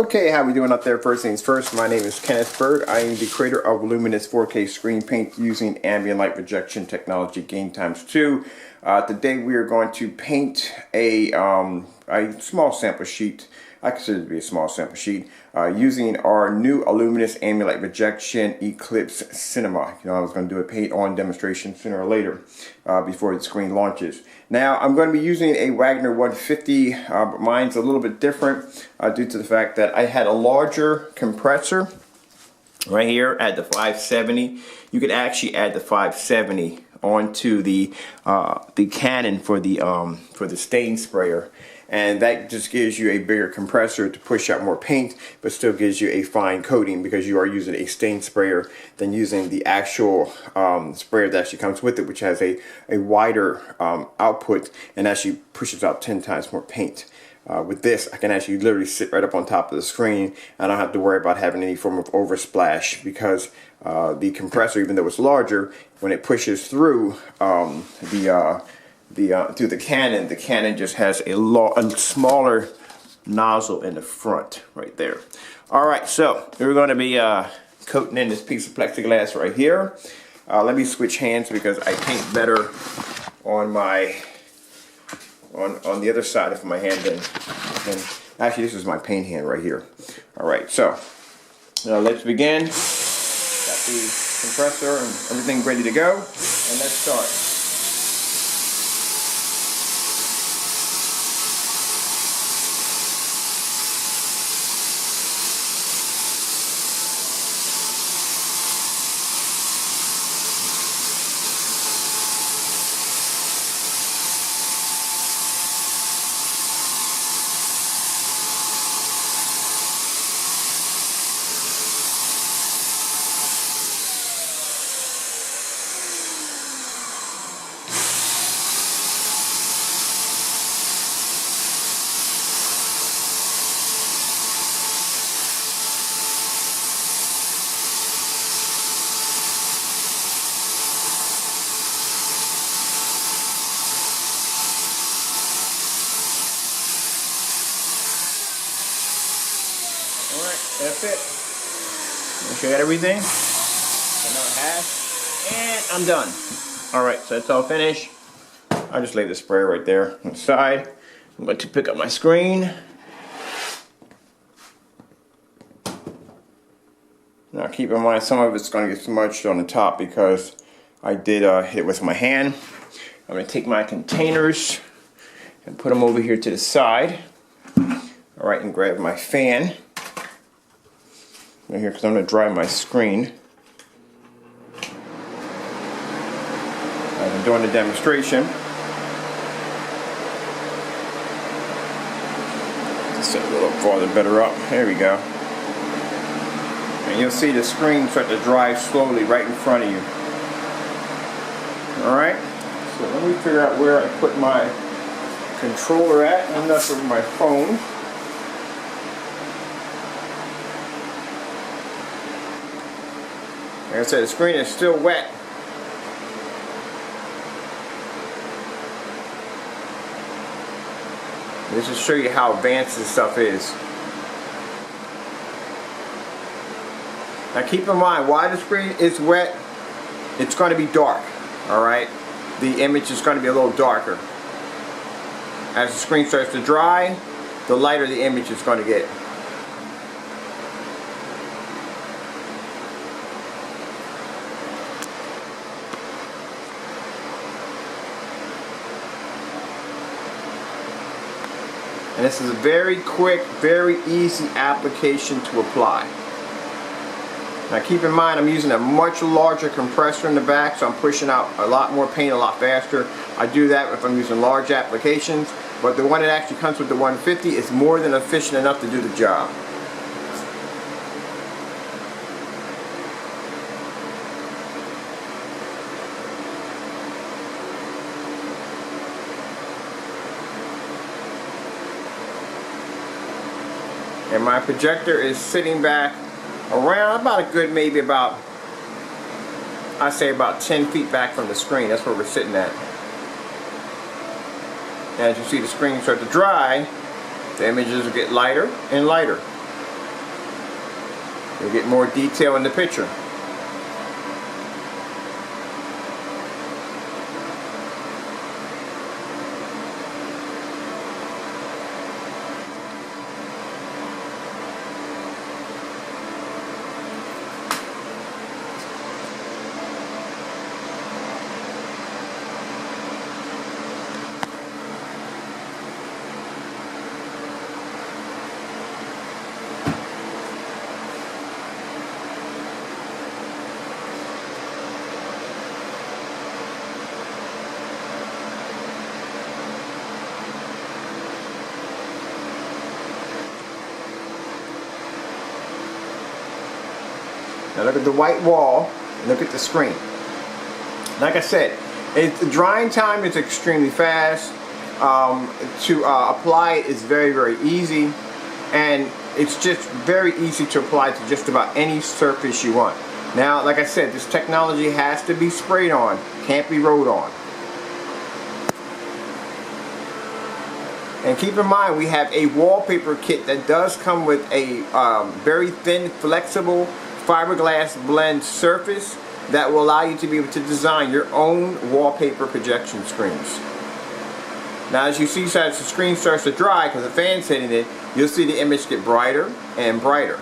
Okay, how we doing out there? First things first, my name is Kenneth Bird. I am the creator of Luminous 4K screen paint using ambient light rejection technology gain times 2. Today we are going to paint a small sample sheet. I consider it to be a small sample sheet using our new Luminous ambient light rejection Eclipse Cinema. You know, I was going to do a paint on demonstration sooner or later before the screen launches. Now I'm going to be using a Wagner 150. Mine's a little bit different due to the fact that I had a larger compressor right here at the 570. You could actually add the 570 onto the cannon for the stain sprayer, and that just gives you a bigger compressor to push out more paint, but still gives you a fine coating because you are using a stain sprayer than using the actual sprayer that actually comes with it, which has a wider output and actually pushes out 10 times more paint. With this, I can actually literally sit right up on top of the screen. I don't have to worry about having any form of oversplash because the compressor, even though it's larger, when it pushes through through the cannon just has a smaller nozzle in the front right there. All right, so we're going to be coating in this piece of plexiglass right here. Let me switch hands because I paint better on my on the other side of my hand than actually this is my paint hand right here. All right, so let's begin. Got the compressor and everything ready to go, and let's start. Alright, that's it. Make sure I got everything. Another half. And I'm done. Alright, so that's all finished. I'll just leave the sprayer right there on the side. I'm going to pick up my screen. Now keep in mind some of it's going to get smudged on the top because I did hit it with my hand. I'm going to take my containers and put them over here to the side. Alright, and grab my fan right here because I'm going to dry my screen. I've been doing the demonstration. Just set a little farther better up. There we go. And you'll see the screen start to dry slowly right in front of you. Alright, so let me figure out where I put my controller at. I'm not over my phone. Like I said, the screen is still wet. This will show you how advanced this stuff is. Now keep in mind, while the screen is wet, it's going to be dark. Alright? The image is going to be a little darker. As the screen starts to dry, the lighter the image is going to get. And this is a very quick, very easy application to apply. Now keep in mind I'm using a much larger compressor in the back, so I'm pushing out a lot more paint a lot faster. I do that if I'm using large applications, but the one that actually comes with the 150 is more than efficient enough to do the job. And my projector is sitting back around about a good, maybe about, I'd say about 10 feet back from the screen. That's where we're sitting at. And as you see the screen start to dry, the images will get lighter and lighter. You'll get more detail in the picture. Now look at the white wall, and look at the screen. Like I said, the drying time is extremely fast. To apply it is very, very easy, and it's just very easy to apply to just about any surface you want. Now, like I said, this technology has to be sprayed on, can't be wrote on. And keep in mind, we have a wallpaper kit that does come with a very thin, flexible fiberglass blend surface that will allow you to be able to design your own wallpaper projection screens. Now, as you see, as the screen starts to dry, because the fan's hitting it, you'll see the image get brighter and brighter.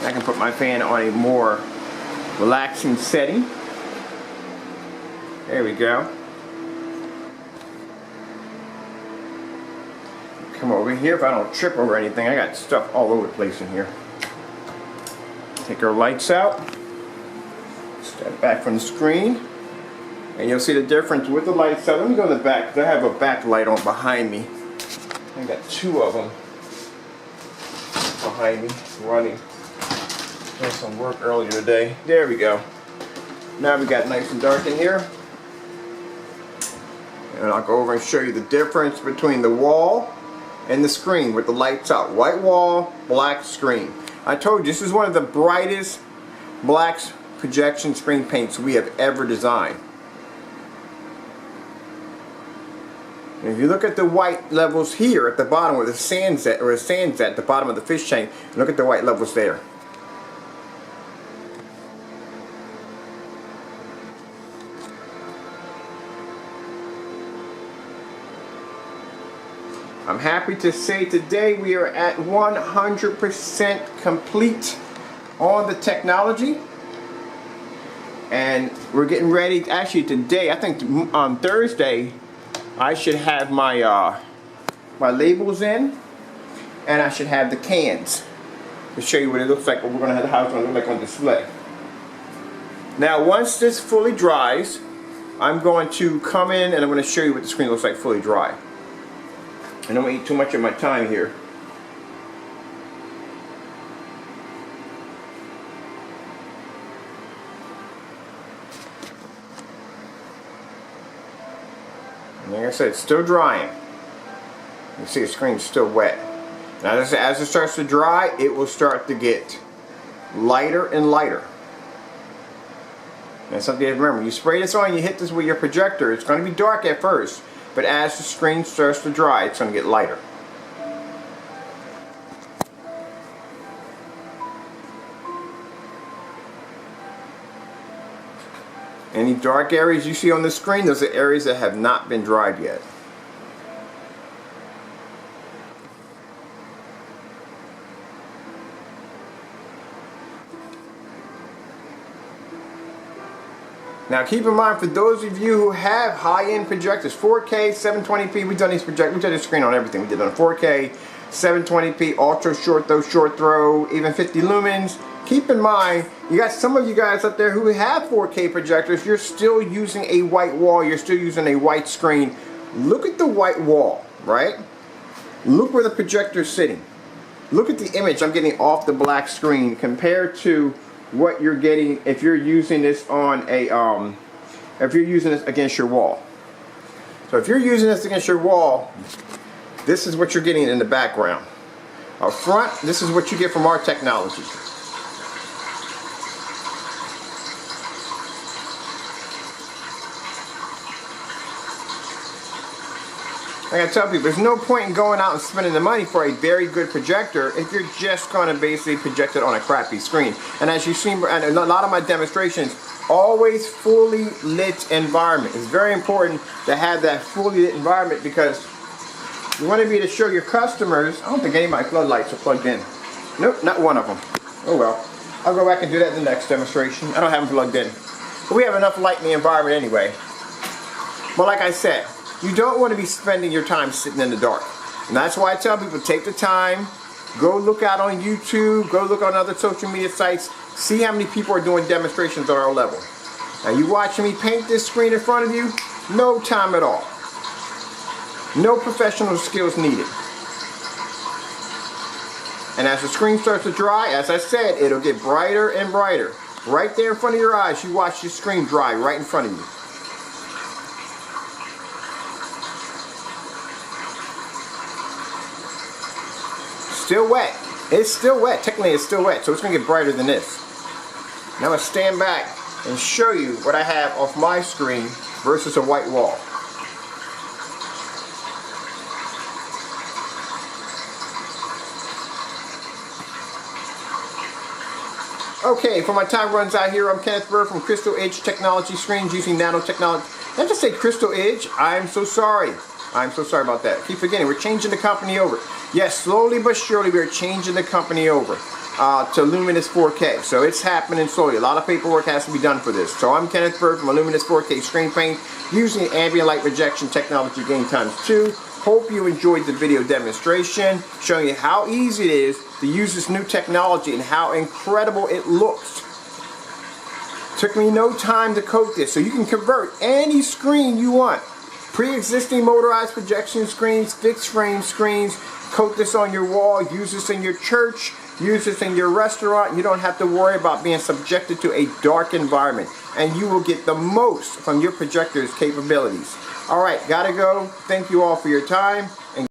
I can put my fan on a more relaxing setting. There we go. Come over here if I don't trip over anything. I got stuff all over the place in here. Take our lights out. Step back from the screen. And you'll see the difference with the lights out. Let me go to the back because I have a backlight on behind me. I got two of them behind me running. Did some work earlier today. There we go. Now we got nice and dark in here. And I'll go over and show you the difference between the wall and the screen with the lights out. White wall, black screen. I told you this is one of the brightest black projection screen paints we have ever designed. And if you look at the white levels here at the bottom where the sand's at, or the sand's at the bottom of the fish tank, look at the white levels there. I'm happy to say today we are at 100% complete on the technology, and we're getting ready. Actually today, I think on Thursday, I should have my my labels in, and I should have the cans to show you what it looks like, what we're going to have the house look like on display. Now once this fully dries, I'm going to come in and I'm going to show you what the screen looks like fully dry. I don't want to eat too much of my time here. And like I said, it's still drying. You see the screen's still wet. Now as it starts to dry, it will start to get lighter and lighter. And something to remember, you spray this on, you hit this with your projector, it's going to be dark at first. But as the screen starts to dry, it's going to get lighter. Any dark areas you see on the screen, those are areas that have not been dried yet. Now keep in mind, for those of you who have high-end projectors, 4K, 720p, we've done this screen on everything. We did it on 4K, 720p, ultra short throw, even 50 lumens. Keep in mind, you got some of you guys out there who have 4K projectors, you're still using a white wall, you're still using a white screen. Look at the white wall, right? Look where the projector is sitting. Look at the image I'm getting off the black screen compared to what you're getting if you're using this on a if you're using this against your wall. So if you're using this against your wall, this is what you're getting in the background. Up front, this is what you get from our technology. Like I tell people, there's no point in going out and spending the money for a very good projector if you're just going to basically project it on a crappy screen. And as you see, and a lot of my demonstrations, always fully lit environment. It's very important to have that fully lit environment because you want to be able to show your customers. I don't think any of my floodlights are plugged in. Nope, not one of them. Oh well. I'll go back and do that in the next demonstration. I don't have them plugged in. But we have enough light in the environment anyway. But like I said, you don't want to be spending your time sitting in the dark. And that's why I tell people, take the time, go look out on YouTube, go look on other social media sites, see how many people are doing demonstrations on our level. Now you watching me paint this screen in front of you, no time at all. No professional skills needed. And as the screen starts to dry, as I said, it'll get brighter and brighter. Right there in front of your eyes, you watch your screen dry right in front of you. Still wet. It's still wet. Technically, it's still wet, so it's going to get brighter than this. Now I'm going to stand back and show you what I have off my screen versus a white wall. Okay, for my time runs out here, I'm Kenneth Bird from Crystal Edge Technology Screens using nanotechnology. Did I just say Crystal Edge? I'm so sorry. I'm so sorry about that. Keep forgetting, we're changing the company over. Yes, slowly but surely we're changing the company over to Luminous 4K. So it's happening slowly. A lot of paperwork has to be done for this. So I'm Kenneth Bird from Luminous 4K Screen Paint using ambient light rejection technology gain times 2. Hope you enjoyed the video demonstration showing you how easy it is to use this new technology and how incredible it looks. Took me no time to coat this, so you can convert any screen you want. Pre-existing motorized projection screens, fixed frame screens, coat this on your wall, use this in your church, use this in your restaurant. You don't have to worry about being subjected to a dark environment, and you will get the most from your projector's capabilities. Alright, gotta go. Thank you all for your time.